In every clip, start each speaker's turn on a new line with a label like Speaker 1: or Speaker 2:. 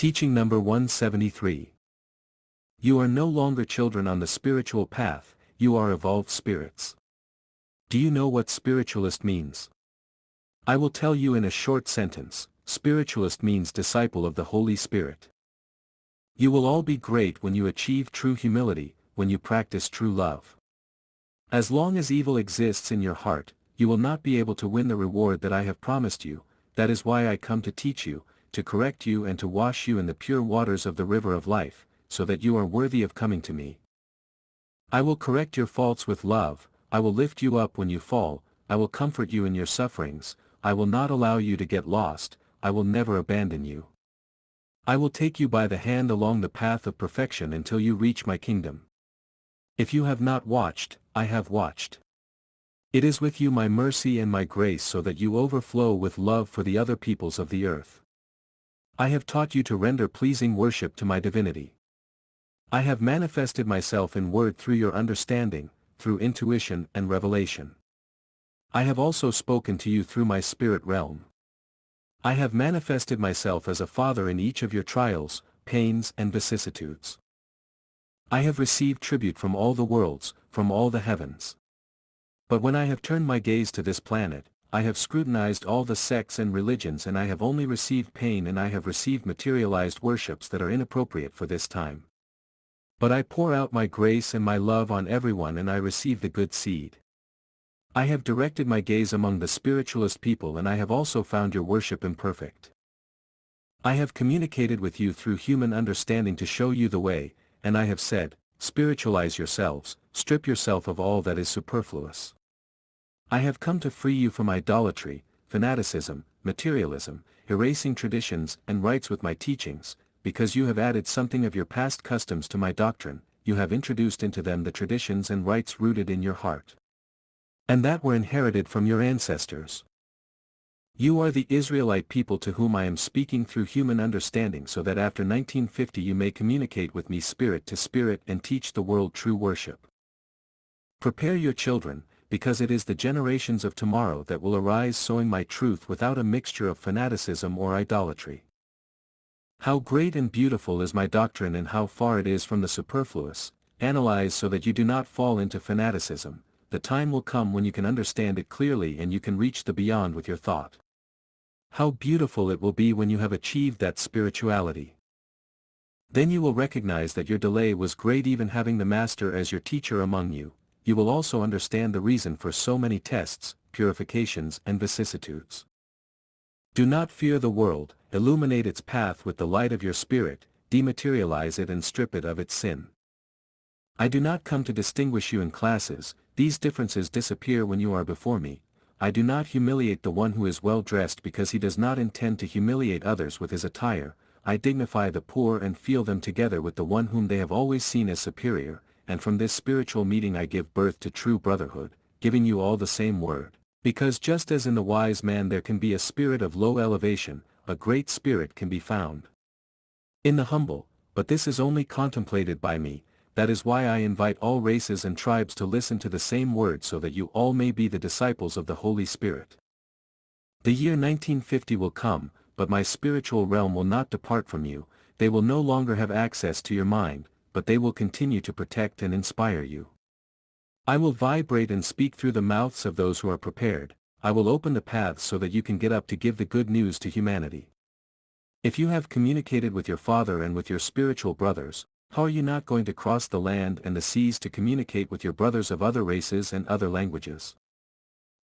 Speaker 1: Teaching number 173. You are no longer children on the spiritual path, you are evolved spirits. Do you know what spiritualist means? I will tell you in a short sentence. Spiritualist means disciple of the Holy Spirit. You will all be great when you achieve true humility, when you practice true love. As long as evil exists in your heart, you will not be able to win the reward that I have promised you. That is why I come to teach you, to correct you and to wash you in the pure waters of the river of life, so that you are worthy of coming to me. I will correct your faults with love, I will lift you up when you fall, I will comfort you in your sufferings, I will not allow you to get lost, I will never abandon you. I will take you by the hand along the path of perfection until you reach my kingdom. If you have not watched, I have watched. It is with you my mercy and my grace so that you overflow with love for the other peoples of the earth. I have taught you to render pleasing worship to my divinity. I have manifested myself in word through your understanding, through intuition and revelation. I have also spoken to you through my spirit realm. I have manifested myself as a father in each of your trials, pains and vicissitudes. I have received tribute from all the worlds, from all the heavens. But when I have turned my gaze to this planet, I have scrutinized all the sects and religions and I have only received pain and I have received materialized worships that are inappropriate for this time. But I pour out my grace and my love on everyone and I receive the good seed. I have directed my gaze among the spiritualist people and I have also found your worship imperfect. I have communicated with you through human understanding to show you the way, and I have said, spiritualize yourselves, strip yourself of all that is superfluous. I have come to free you from idolatry, fanaticism, materialism, erasing traditions and rites with my teachings, because you have added something of your past customs to my doctrine, you have introduced into them the traditions and rites rooted in your heart, and that were inherited from your ancestors. You are the Israelite people to whom I am speaking through human understanding so that after 1950 you may communicate with me spirit to spirit and teach the world true worship. Prepare your children, because it is the generations of tomorrow that will arise sowing my truth without a mixture of fanaticism or idolatry. How great and beautiful is my doctrine and how far it is from the superfluous. Analyze so that you do not fall into fanaticism. The time will come when you can understand it clearly and you can reach the beyond with your thought. How beautiful it will be when you have achieved that spirituality. Then you will recognize that your delay was great, even having the Master as your teacher among you. You will also understand the reason for so many tests, purifications and vicissitudes. Do not fear the world, illuminate its path with the light of your spirit, dematerialize it and strip it of its sin. I do not come to distinguish you in classes, these differences disappear when you are before me. I do not humiliate the one who is well dressed because he does not intend to humiliate others with his attire. I dignify the poor and feel them together with the one whom they have always seen as superior, and from this spiritual meeting I give birth to true brotherhood, giving you all the same word. Because just as in the wise man there can be a spirit of low elevation, a great spirit can be found in the humble, but this is only contemplated by me. That is why I invite all races and tribes to listen to the same word so that you all may be the disciples of the Holy Spirit. The year 1950 will come, but my spiritual realm will not depart from you. They will no longer have access to your mind, but they will continue to protect and inspire you. I will vibrate and speak through the mouths of those who are prepared. I will open the paths so that you can get up to give the good news to humanity. If you have communicated with your Father and with your spiritual brothers, how are you not going to cross the land and the seas to communicate with your brothers of other races and other languages?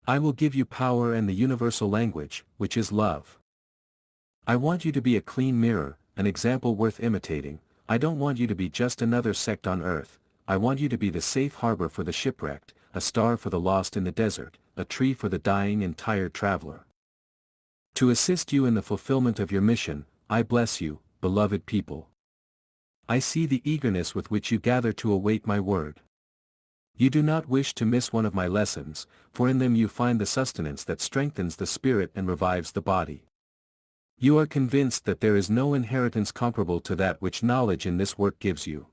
Speaker 1: I will give you power and the universal language, which is love. I want you to be a clean mirror, an example worth imitating. I don't want you to be just another sect on earth. I want you to be the safe harbor for the shipwrecked, a star for the lost in the desert, a tree for the dying and tired traveler. To assist you in the fulfillment of your mission, I bless you, beloved people. I see the eagerness with which you gather to await my word. You do not wish to miss one of my lessons, for in them you find the sustenance that strengthens the spirit and revives the body. You are convinced that there is no inheritance comparable to that which knowledge in this work gives you.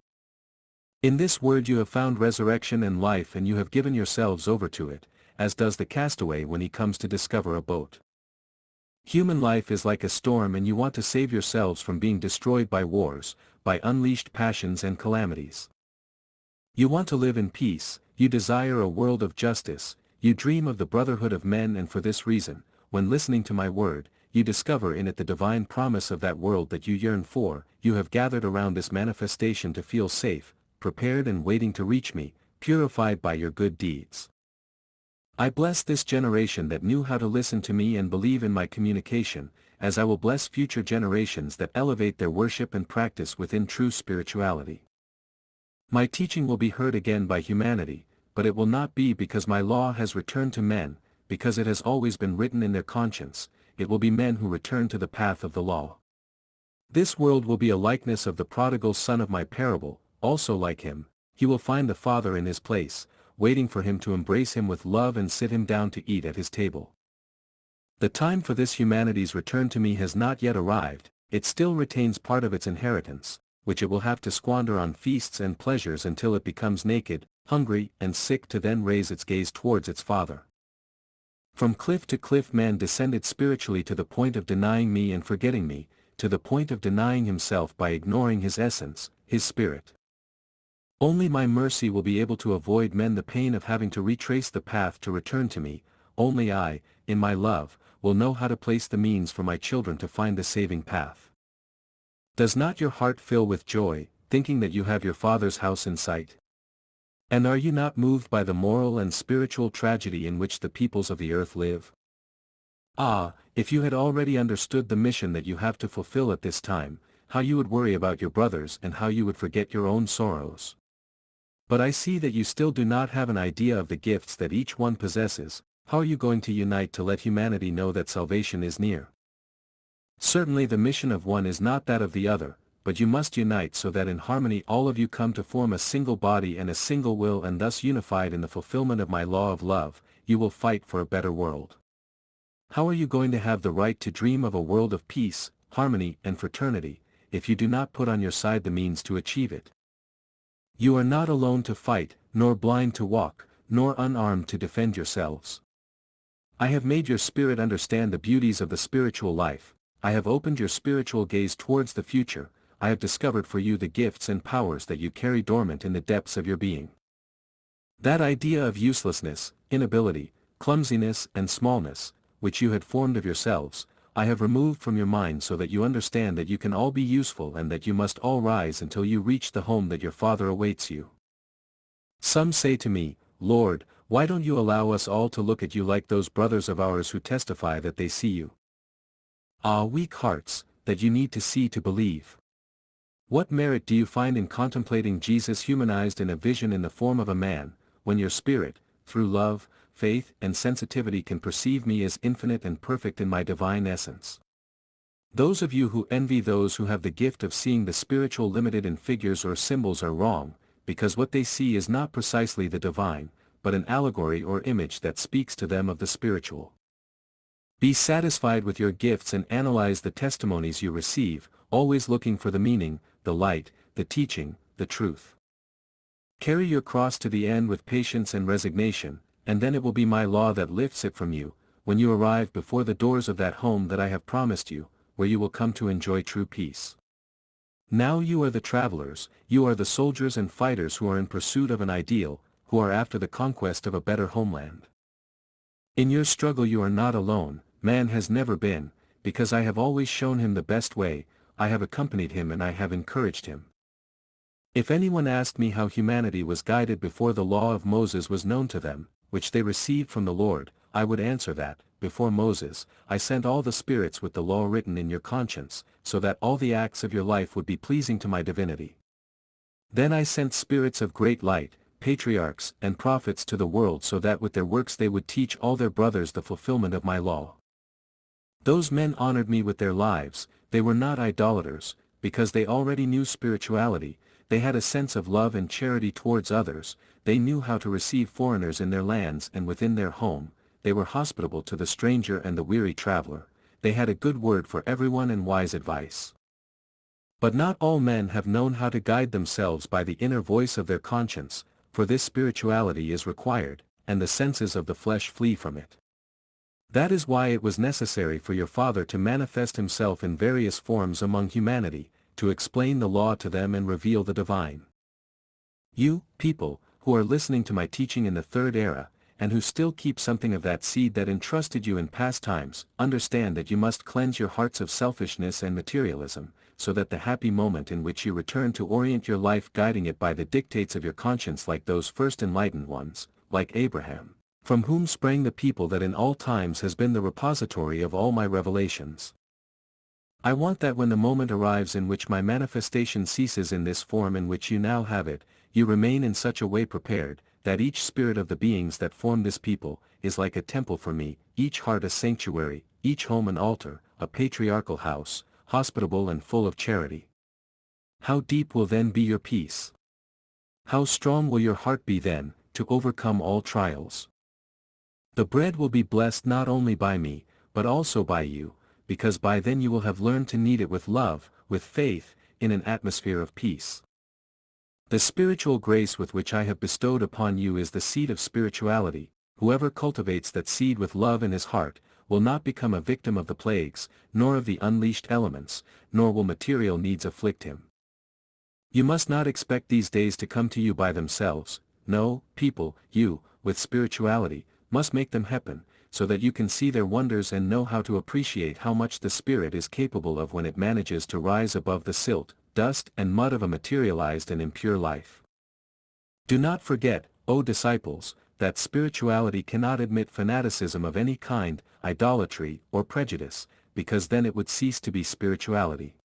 Speaker 1: In this word you have found resurrection and life and you have given yourselves over to it, as does the castaway when he comes to discover a boat. Human life is like a storm and you want to save yourselves from being destroyed by wars, by unleashed passions and calamities. You want to live in peace, you desire a world of justice, you dream of the brotherhood of men, and for this reason, when listening to my word, you discover in it the divine promise of that world that you yearn for. You have gathered around this manifestation to feel safe, prepared and waiting to reach me, purified by your good deeds. I bless this generation that knew how to listen to me and believe in my communication, as I will bless future generations that elevate their worship and practice within true spirituality. My teaching will be heard again by humanity, but it will not be because my law has returned to men, because it has always been written in their conscience. It will be men who return to the path of the law. This world will be a likeness of the prodigal son of my parable. Also like him, he will find the father in his place, waiting for him to embrace him with love and sit him down to eat at his table. The time for this humanity's return to me has not yet arrived. It still retains part of its inheritance, which it will have to squander on feasts and pleasures until it becomes naked, hungry and sick, to then raise its gaze towards its Father. From cliff to cliff man descended spiritually to the point of denying me and forgetting me, to the point of denying himself by ignoring his essence, his spirit. Only my mercy will be able to avoid men the pain of having to retrace the path to return to me. Only I, in my love, will know how to place the means for my children to find the saving path. Does not your heart fill with joy, thinking that you have your Father's house in sight? And are you not moved by the moral and spiritual tragedy in which the peoples of the earth live? Ah, if you had already understood the mission that you have to fulfill at this time, how you would worry about your brothers and how you would forget your own sorrows. But I see that you still do not have an idea of the gifts that each one possesses. How are you going to unite to let humanity know that salvation is near? Certainly the mission of one is not that of the other, but you must unite so that in harmony all of you come to form a single body and a single will, and thus unified in the fulfillment of my law of love, you will fight for a better world. How are you going to have the right to dream of a world of peace, harmony and fraternity, if you do not put on your side the means to achieve it? You are not alone to fight, nor blind to walk, nor unarmed to defend yourselves. I have made your spirit understand the beauties of the spiritual life. I have opened your spiritual gaze towards the future. I have discovered for you the gifts and powers that you carry dormant in the depths of your being. That idea of uselessness, inability, clumsiness and smallness, which you had formed of yourselves, I have removed from your mind so that you understand that you can all be useful and that you must all rise until you reach the home that your Father awaits you. Some say to me, Lord, why don't you allow us all to look at you like those brothers of ours who testify that they see you? Ah, weak hearts, that you need to see to believe. What merit do you find in contemplating Jesus humanized in a vision in the form of a man, when your spirit, through love, faith and sensitivity can perceive me as infinite and perfect in my divine essence? Those of you who envy those who have the gift of seeing the spiritual limited in figures or symbols are wrong, because what they see is not precisely the divine, but an allegory or image that speaks to them of the spiritual. Be satisfied with your gifts and analyze the testimonies you receive, always looking for the meaning, the light, the teaching, the truth. Carry your cross to the end with patience and resignation, and then it will be my law that lifts it from you, when you arrive before the doors of that home that I have promised you, where you will come to enjoy true peace. Now you are the travelers, you are the soldiers and fighters who are in pursuit of an ideal, who are after the conquest of a better homeland. In your struggle you are not alone. Man has never been, because I have always shown him the best way. I have accompanied him and I have encouraged him. If anyone asked me how humanity was guided before the law of Moses was known to them, which they received from the Lord, I would answer that, before Moses, I sent all the spirits with the law written in your conscience, so that all the acts of your life would be pleasing to my divinity. Then I sent spirits of great light, patriarchs and prophets to the world so that with their works they would teach all their brothers the fulfillment of my law. Those men honored me with their lives. They were not idolaters, because they already knew spirituality. They had a sense of love and charity towards others. They knew how to receive foreigners in their lands and within their home. They were hospitable to the stranger and the weary traveler. They had a good word for everyone and wise advice. But not all men have known how to guide themselves by the inner voice of their conscience, for this spirituality is required, and the senses of the flesh flee from it. That is why it was necessary for your Father to manifest himself in various forms among humanity, to explain the law to them and reveal the divine. You, people, who are listening to my teaching in the third era, and who still keep something of that seed that entrusted you in past times, understand that you must cleanse your hearts of selfishness and materialism, so that the happy moment in which you return to orient your life guiding it by the dictates of your conscience like those first enlightened ones, like Abraham, from whom sprang the people that in all times has been the repository of all my revelations. I want that when the moment arrives in which my manifestation ceases in this form in which you now have it, you remain in such a way prepared, that each spirit of the beings that form this people, is like a temple for me, each heart a sanctuary, each home an altar, a patriarchal house, hospitable and full of charity. How deep will then be your peace? How strong will your heart be then, to overcome all trials? The bread will be blessed not only by me, but also by you, because by then you will have learned to knead it with love, with faith, in an atmosphere of peace. The spiritual grace with which I have bestowed upon you is the seed of spirituality. Whoever cultivates that seed with love in his heart, will not become a victim of the plagues, nor of the unleashed elements, nor will material needs afflict him. You must not expect these days to come to you by themselves. No, people, you, with spirituality, must make them happen, so that you can see their wonders and know how to appreciate how much the Spirit is capable of when it manages to rise above the silt, dust and mud of a materialized and impure life. Do not forget, O disciples, that spirituality cannot admit fanaticism of any kind, idolatry or prejudice, because then it would cease to be spirituality.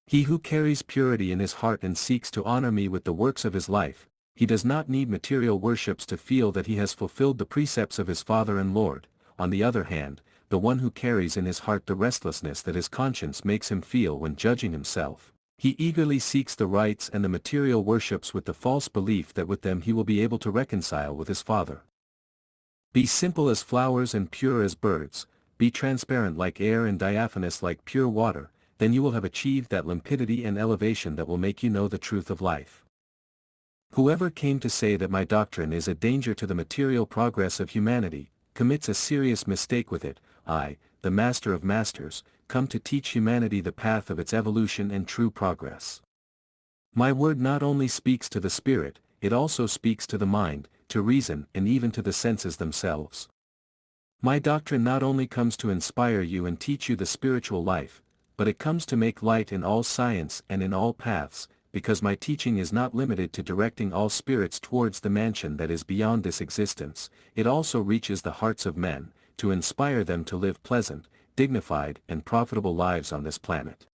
Speaker 1: He who carries purity in his heart and seeks to honor me with the works of his life, he does not need material worships to feel that he has fulfilled the precepts of his Father and Lord. On the other hand, the one who carries in his heart the restlessness that his conscience makes him feel when judging himself, he eagerly seeks the rites and the material worships with the false belief that with them he will be able to reconcile with his Father. Be simple as flowers and pure as birds, be transparent like air and diaphanous like pure water, then you will have achieved that limpidity and elevation that will make you know the truth of life. Whoever came to say that my doctrine is a danger to the material progress of humanity, commits a serious mistake with it. I, the Master of Masters, come to teach humanity the path of its evolution and true progress. My word not only speaks to the spirit, it also speaks to the mind, to reason and even to the senses themselves. My doctrine not only comes to inspire you and teach you the spiritual life, but it comes to make light in all science and in all paths, because my teaching is not limited to directing all spirits towards the mansion that is beyond this existence, it also reaches the hearts of men, to inspire them to live pleasant, dignified and profitable lives on this planet.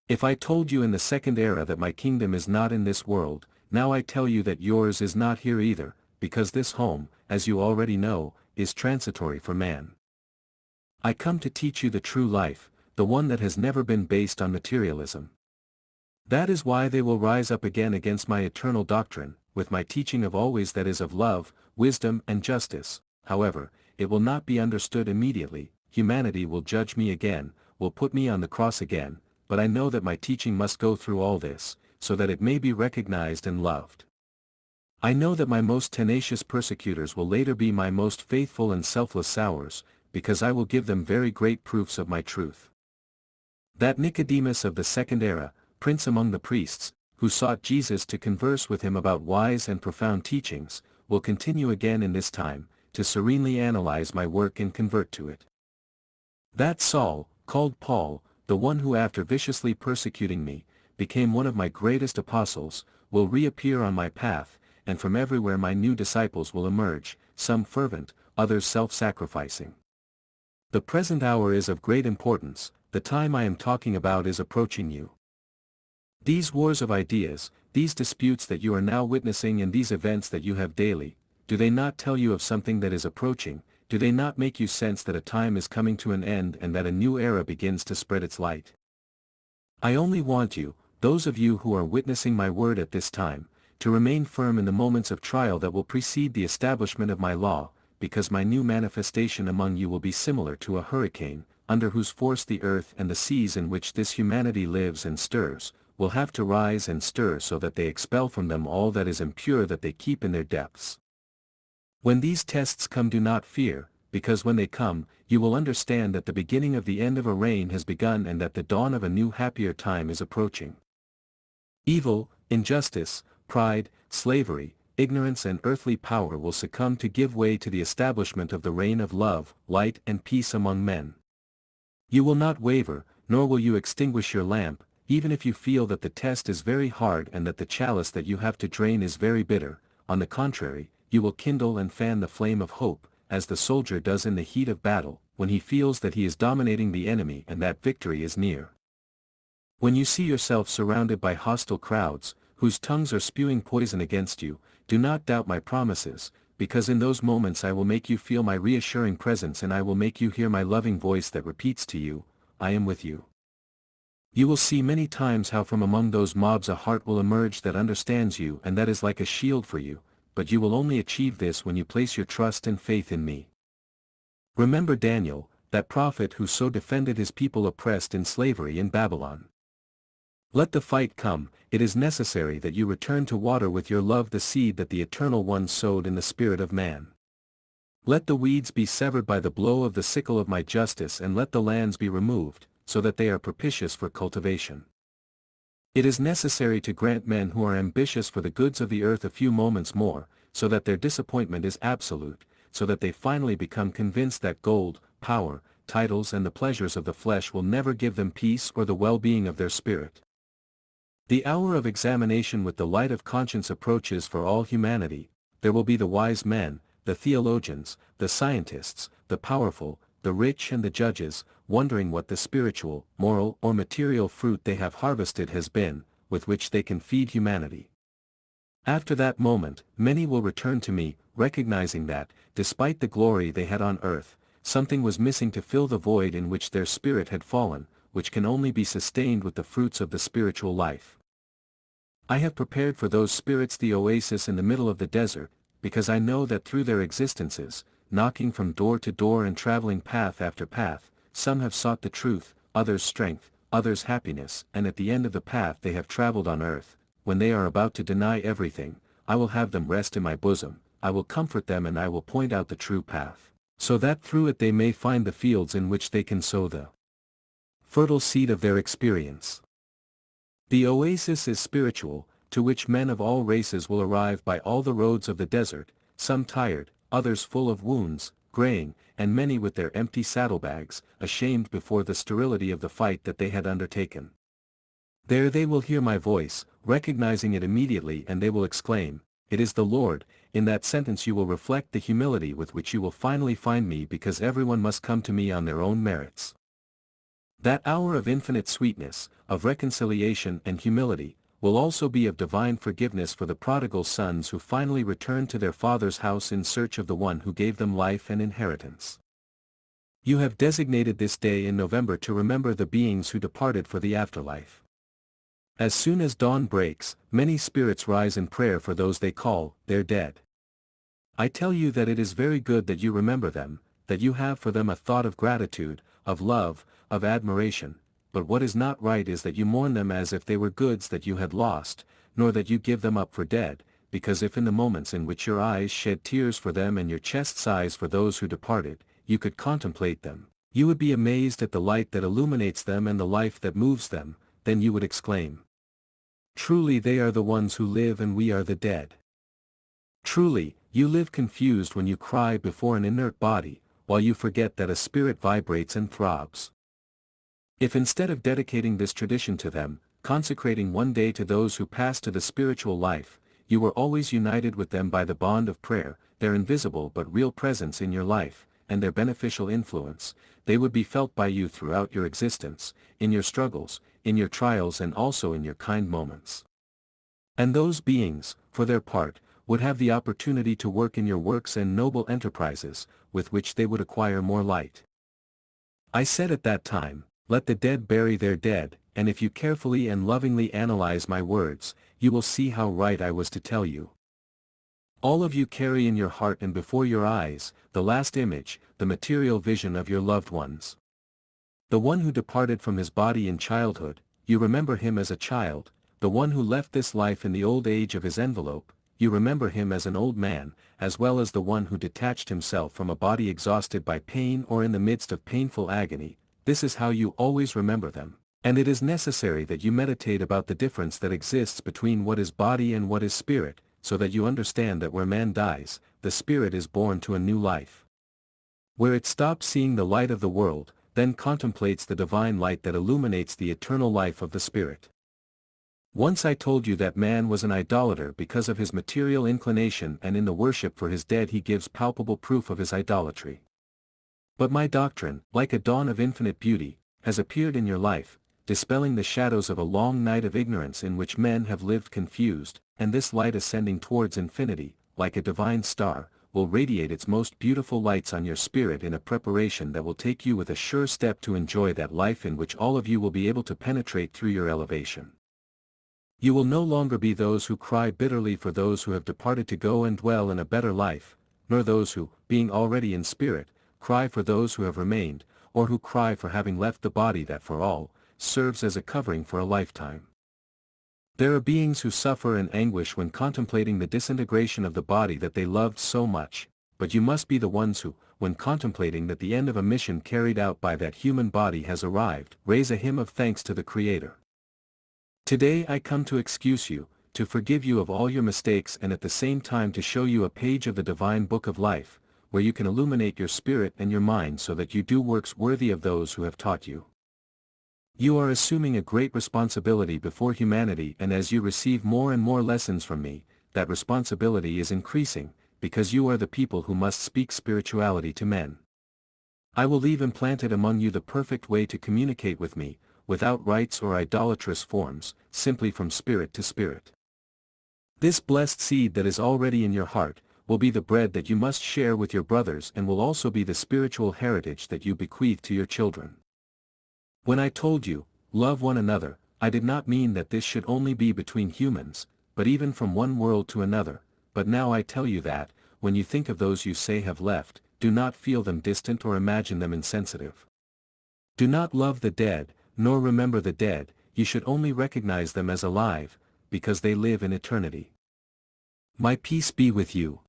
Speaker 1: If I told you in the second era that my kingdom is not in this world, now I tell you that yours is not here either, because this home, as you already know, is transitory for man. I come to teach you the true life, the one that has never been based on materialism. That is why they will rise up again against my eternal doctrine, with my teaching of always that is of love, wisdom and justice. However, it will not be understood immediately. Humanity will judge me again, will put me on the cross again, but I know that my teaching must go through all this, so that it may be recognized and loved. I know that my most tenacious persecutors will later be my most faithful and selfless sowers, because I will give them very great proofs of my truth. That Nicodemus of the second era, prince among the priests, who sought Jesus to converse with him about wise and profound teachings, will continue again in this time, to serenely analyze my work and convert to it. That Saul, called Paul, the one who after viciously persecuting me, became one of my greatest apostles, will reappear on my path, and from everywhere my new disciples will emerge, some fervent, others self-sacrificing. The present hour is of great importance, the time I am talking about is approaching you. These wars of ideas, these disputes that you are now witnessing and these events that you have daily, do they not tell you of something that is approaching? Do they not make you sense that a time is coming to an end and that a new era begins to spread its light? I only want you, those of you who are witnessing my word at this time, to remain firm in the moments of trial that will precede the establishment of my law, because my new manifestation among you will be similar to a hurricane, under whose force the earth and the seas in which this humanity lives and stirs, will have to rise and stir so that they expel from them all that is impure that they keep in their depths. When these tests come, do not fear, because when they come, you will understand that the beginning of the end of a reign has begun and that the dawn of a new happier time is approaching. Evil, injustice, pride, slavery, ignorance and earthly power will succumb to give way to the establishment of the reign of love, light and peace among men. You will not waver, nor will you extinguish your lamp, even if you feel that the test is very hard and that the chalice that you have to drain is very bitter. On the contrary, you will kindle and fan the flame of hope, as the soldier does in the heat of battle, when he feels that he is dominating the enemy and that victory is near. When you see yourself surrounded by hostile crowds, whose tongues are spewing poison against you, do not doubt my promises, because in those moments I will make you feel my reassuring presence and I will make you hear my loving voice that repeats to you, I am with you. You will see many times how from among those mobs a heart will emerge that understands you and that is like a shield for you, but you will only achieve this when you place your trust and faith in me. Remember Daniel, that prophet who so defended his people oppressed in slavery in Babylon. Let the fight come, it is necessary that you return to water with your love the seed that the Eternal One sowed in the spirit of man. Let the weeds be severed by the blow of the sickle of my justice and let the lands be removed, so that they are propitious for cultivation. It is necessary to grant men who are ambitious for the goods of the earth a few moments more, so that their disappointment is absolute, so that they finally become convinced that gold, power, titles and the pleasures of the flesh will never give them peace or the well-being of their spirit. The hour of examination with the light of conscience approaches for all humanity. There will be the wise men, the theologians, the scientists, the powerful, the rich and the judges, wondering what the spiritual, moral or material fruit they have harvested has been, with which they can feed humanity. After that moment, many will return to me, recognizing that, despite the glory they had on earth, something was missing to fill the void in which their spirit had fallen, which can only be sustained with the fruits of the spiritual life. I have prepared for those spirits the oasis in the middle of the desert, because I know that through their existences, knocking from door to door and traveling path after path, some have sought the truth, others strength, others happiness, and at the end of the path they have traveled on earth, when they are about to deny everything, I will have them rest in my bosom, I will comfort them and I will point out the true path, so that through it they may find the fields in which they can sow the fertile seed of their experience. The oasis is spiritual, to which men of all races will arrive by all the roads of the desert, some tired, others full of wounds, graying, and many with their empty saddlebags, ashamed before the sterility of the fight that they had undertaken. There they will hear my voice, recognizing it immediately, and they will exclaim, "It is the Lord." In that sentence you will reflect the humility with which you will finally find me, because everyone must come to me on their own merits. That hour of infinite sweetness, of reconciliation and humility, will also be of divine forgiveness for the prodigal sons who finally return to their father's house in search of the one who gave them life and inheritance. You have designated this day in November to remember the beings who departed for the afterlife. As soon as dawn breaks, many spirits rise in prayer for those they call their dead. I tell you that it is very good that you remember them, that you have for them a thought of gratitude, of love, of admiration, but what is not right is that you mourn them as if they were goods that you had lost, nor that you give them up for dead, because if in the moments in which your eyes shed tears for them and your chest sighs for those who departed, you could contemplate them, you would be amazed at the light that illuminates them and the life that moves them, then you would exclaim, "Truly they are the ones who live and we are the dead." Truly, you live confused when you cry before an inert body, while you forget that a spirit vibrates and throbs. If instead of dedicating this tradition to them, consecrating one day to those who pass to the spiritual life, you were always united with them by the bond of prayer, their invisible but real presence in your life, and their beneficial influence, they would be felt by you throughout your existence, in your struggles, in your trials and also in your kind moments. And those beings, for their part, would have the opportunity to work in your works and noble enterprises, with which they would acquire more light. I said at that time, "Let the dead bury their dead," and if you carefully and lovingly analyze my words, you will see how right I was to tell you. All of you carry in your heart and before your eyes, the last image, the material vision of your loved ones. The one who departed from his body in childhood, you remember him as a child, the one who left this life in the old age of his envelope, you remember him as an old man, as well as the one who detached himself from a body exhausted by pain or in the midst of painful agony. This is how you always remember them. And it is necessary that you meditate about the difference that exists between what is body and what is spirit, so that you understand that where man dies, the spirit is born to a new life. Where it stops seeing the light of the world, then contemplates the divine light that illuminates the eternal life of the spirit. Once I told you that man was an idolater because of his material inclination, and in the worship for his dead he gives palpable proof of his idolatry. But my doctrine, like a dawn of infinite beauty, has appeared in your life, dispelling the shadows of a long night of ignorance in which men have lived confused, and this light ascending towards infinity, like a divine star, will radiate its most beautiful lights on your spirit in a preparation that will take you with a sure step to enjoy that life in which all of you will be able to penetrate through your elevation. You will no longer be those who cry bitterly for those who have departed to go and dwell in a better life, nor those who, being already in spirit, cry for those who have remained, or who cry for having left the body that for all serves as a covering for a lifetime. There are beings who suffer in anguish when contemplating the disintegration of the body that they loved so much, but you must be the ones who, when contemplating that the end of a mission carried out by that human body has arrived, raise a hymn of thanks to the Creator. Today I come to excuse you, to forgive you of all your mistakes, and at the same time to show you a page of the divine book of life, where you can illuminate your spirit and your mind so that you do works worthy of those who have taught you. You are assuming a great responsibility before humanity, and as you receive more and more lessons from me, that responsibility is increasing, because you are the people who must speak spirituality to men. I will leave implanted among you the perfect way to communicate with me, without rites or idolatrous forms, simply from spirit to spirit. This blessed seed that is already in your heart, will be the bread that you must share with your brothers, and will also be the spiritual heritage that you bequeath to your children. When I told you, love one another, I did not mean that this should only be between humans, but even from one world to another, but now I tell you that, when you think of those you say have left, do not feel them distant or imagine them insensitive. Do not love the dead, nor remember the dead, you should only recognize them as alive, because they live in eternity. My peace be with you.